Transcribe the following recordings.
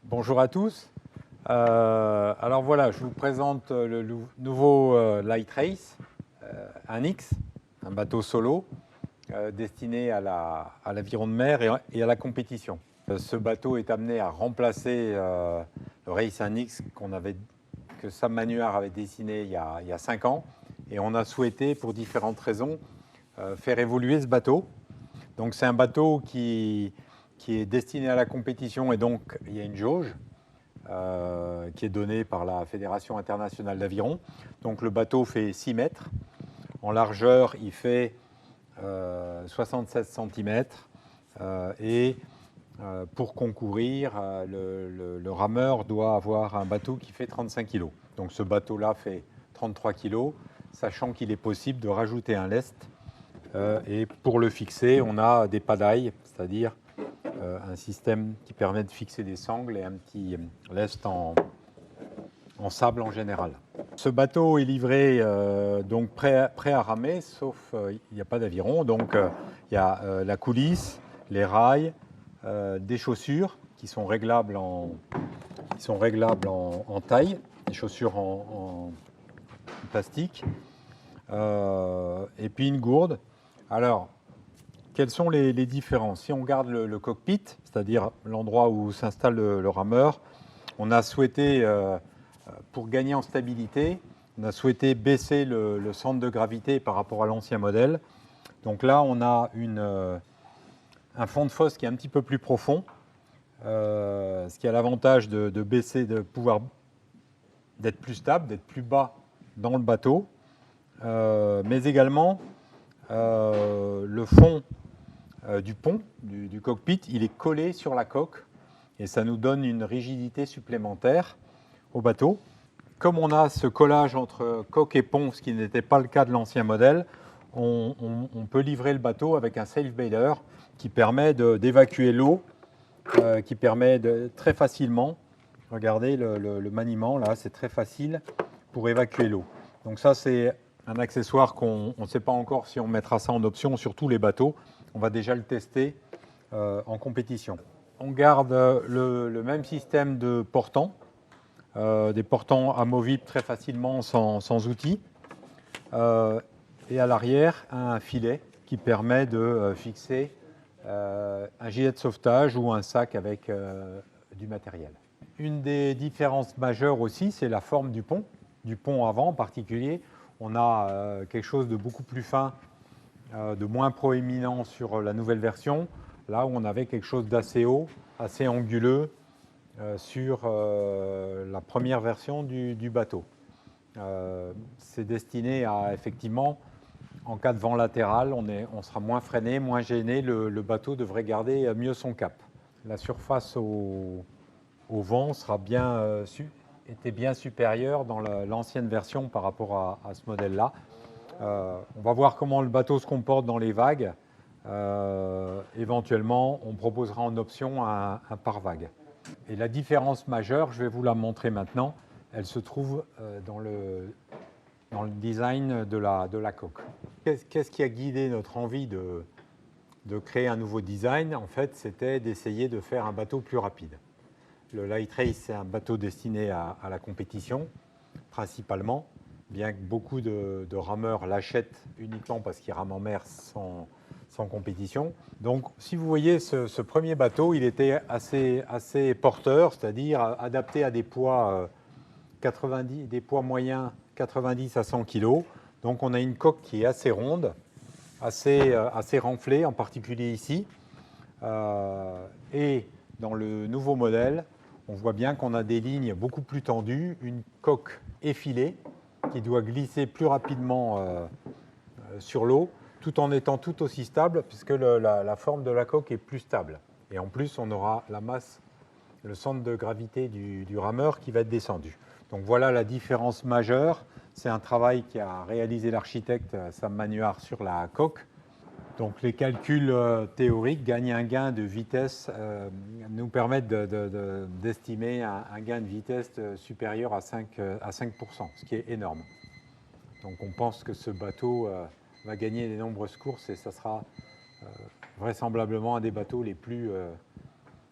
Bonjour à tous. Alors voilà, je vous présente le nouveau Light Race, un X, un bateau solo destiné à l'aviron de mer et à la compétition. Ce bateau est amené à remplacer le Race 1X que Sam Manuard avait dessiné il y a 5 ans. Et on a souhaité, pour différentes raisons, faire évoluer ce bateau. Donc c'est un bateau qui est destiné à la compétition et donc il y a une jauge qui est donnée par la Fédération internationale d'aviron. Donc le bateau fait 6 mètres. En largeur, il fait 76 cm. Et pour concourir, le rameur doit avoir un bateau qui fait 35 kg. Donc ce bateau-là fait 33 kg, sachant qu'il est possible de rajouter un lest. Et pour le fixer, on a des padailles, c'est-à-dire un système qui permet de fixer des sangles et un petit lest en sable en général. Ce bateau est livré donc prêt à ramer, sauf il n'y a pas d'aviron. Donc il y a la coulisse, les rails, des chaussures qui sont réglables en taille, des chaussures en plastique, et puis une gourde. Alors, quelles sont les différences? Si on regarde le cockpit, c'est-à-dire l'endroit où s'installe le rameur, on a souhaité, pour gagner en stabilité, on a souhaité baisser le centre de gravité par rapport à l'ancien modèle. Donc là, on a un fond de fosse qui est un petit peu plus profond, ce qui a l'avantage de baisser, de pouvoir d'être plus stable, d'être plus bas dans le bateau, mais également le fond du pont, du cockpit, il est collé sur la coque et ça nous donne une rigidité supplémentaire au bateau. Comme on a ce collage entre coque et pont, ce qui n'était pas le cas de l'ancien modèle, on peut livrer le bateau avec un safe bailer qui permet d'évacuer l'eau, qui permet très facilement, regardez le maniement là, c'est très facile pour évacuer l'eau. Donc ça c'est un accessoire qu'on ne sait pas encore si on mettra ça en option sur tous les bateaux. On va déjà le tester en compétition. On garde le même système de portants, des portants amovibles très facilement sans outils. Et à l'arrière, un filet qui permet de fixer un gilet de sauvetage ou un sac avec du matériel. Une des différences majeures aussi, c'est la forme du pont avant en particulier. On a quelque chose de beaucoup plus fin, de moins proéminent sur la nouvelle version, là où on avait quelque chose d'assez haut, assez anguleux sur la première version du bateau. C'est destiné à, effectivement, en cas de vent latéral, on sera moins freiné, moins gêné, le bateau devrait garder mieux son cap. La surface au vent était bien supérieure dans l'ancienne version par rapport à ce modèle-là. On va voir comment le bateau se comporte dans les vagues. Éventuellement, on proposera en option un pare-vague. Et la différence majeure, je vais vous la montrer maintenant, elle se trouve dans le design de la coque. Qu'est-ce qui a guidé notre envie de créer un nouveau design? En fait, c'était d'essayer de faire un bateau plus rapide. Le Light Race, c'est un bateau destiné à la compétition, principalement, bien que beaucoup de rameurs l'achètent uniquement parce qu'ils rament en mer sans compétition. Donc, si vous voyez ce premier bateau, il était assez porteur, c'est-à-dire adapté à des poids, des poids moyens 90 à 100 kg. Donc, on a une coque qui est assez ronde, assez renflée, en particulier ici. Et dans le nouveau modèle, on voit bien qu'on a des lignes beaucoup plus tendues, une coque effilée qui doit glisser plus rapidement sur l'eau, tout en étant tout aussi stable, puisque la forme de la coque est plus stable. Et en plus, on aura la masse, le centre de gravité du rameur qui va être descendu. Donc voilà la différence majeure. C'est un travail qu'a réalisé l'architecte Sam Manuard sur la coque. Donc les calculs théoriques gagnent un gain de vitesse, nous permettent d'estimer un gain de vitesse supérieur à 5%, ce qui est énorme. Donc on pense que ce bateau va gagner de nombreuses courses et ça sera vraisemblablement un des bateaux les plus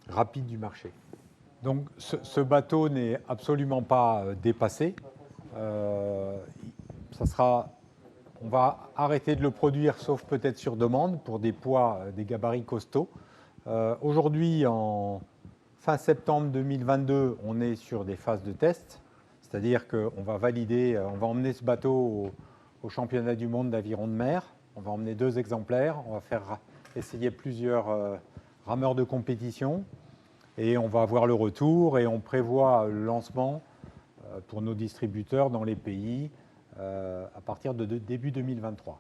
rapides du marché. Donc ce bateau n'est absolument pas dépassé. Euh, on va arrêter de le produire, sauf peut-être sur demande, pour des poids, des gabarits costauds. Aujourd'hui, en fin septembre 2022, on est sur des phases de test, c'est-à-dire qu'on va valider, on va emmener ce bateau au championnat du monde d'aviron de mer. On va emmener 2 exemplaires, on va faire essayer plusieurs rameurs de compétition et on va avoir le retour et on prévoit le lancement pour nos distributeurs dans les pays à partir de début 2023.